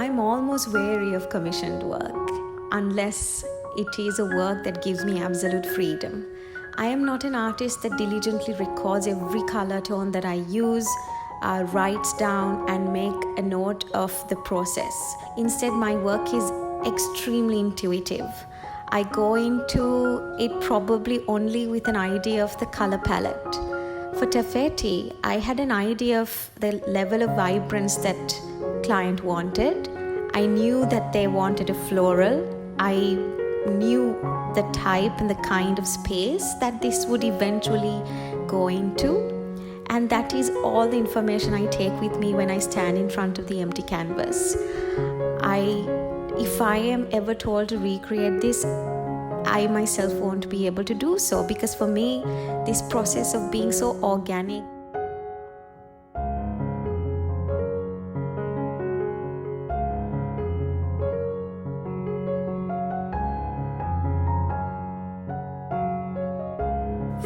I'm almost wary of commissioned work unless it is a work that gives me absolute freedom. I am not an artist that diligently records every color tone that I use, writes down and make a note of the process. Instead, my work is extremely intuitive. I go into it probably only with an idea of the color palette. For Feti, I had an idea of the level of vibrance that client wanted. I knew that they wanted a floral. I knew the type and the kind of space that this would eventually go into. And that is all the information I take with me when I stand in front of the empty canvas. If I am ever told to recreate this, I myself won't be able to do so, because for me, this process of being so organic,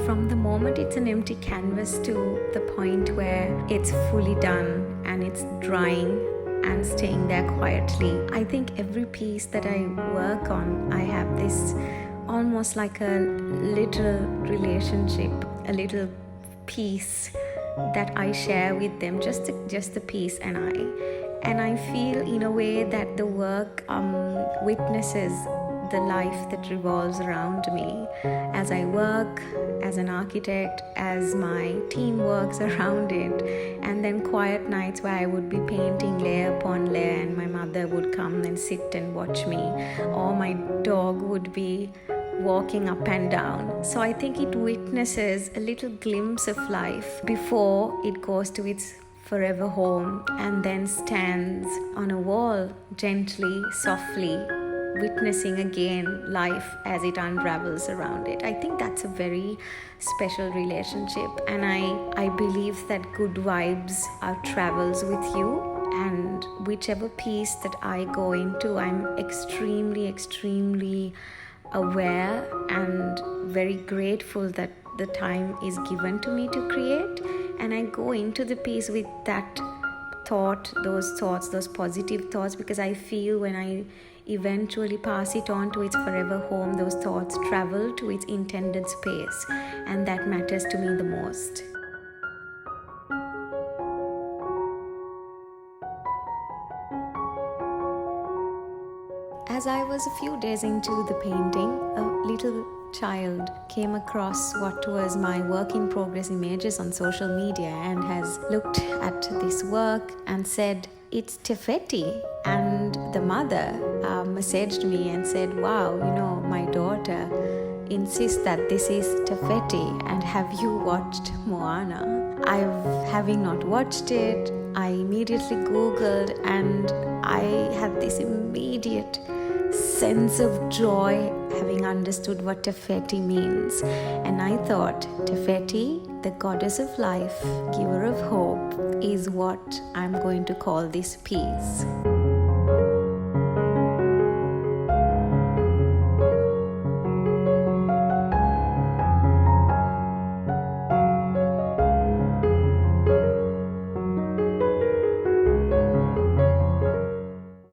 from the moment it's an empty canvas to the point where it's fully done and it's drying and staying there quietly, I think every piece that I work on, I have this almost like a little relationship, a little piece that I share with them, just the piece and I feel in a way that the work witnesses the life that revolves around me as I work as an architect, as my team works around it, and then quiet nights where I would be painting layer upon layer and my mother would come and sit and watch me, or my dog would be walking up and down. So I think it witnesses a little glimpse of life before it goes to its forever home and then stands on a wall gently, softly, witnessing again life as it unravels around it. I think that's a very special relationship, and I believe that good vibes travels with you, and whichever piece that I go into, I'm extremely aware and very grateful that the time is given to me to create, and I go into the piece with that thought, those positive thoughts, because I feel when I eventually pass it on to its forever home, those thoughts travel to its intended space, and that matters to me the most. As I was a few days into the painting, a little child came across what was my work in progress images on social media and has looked at this work and said, "It's Feti." And the mother messaged me and said, "Wow, my daughter insists that this is Feti, and have you watched Moana?" Having not watched it, I immediately Googled, and I had this immediate sense of joy having understood what Feti means. And I thought, Feti, the goddess of life, giver of hope, is what I'm going to call this piece.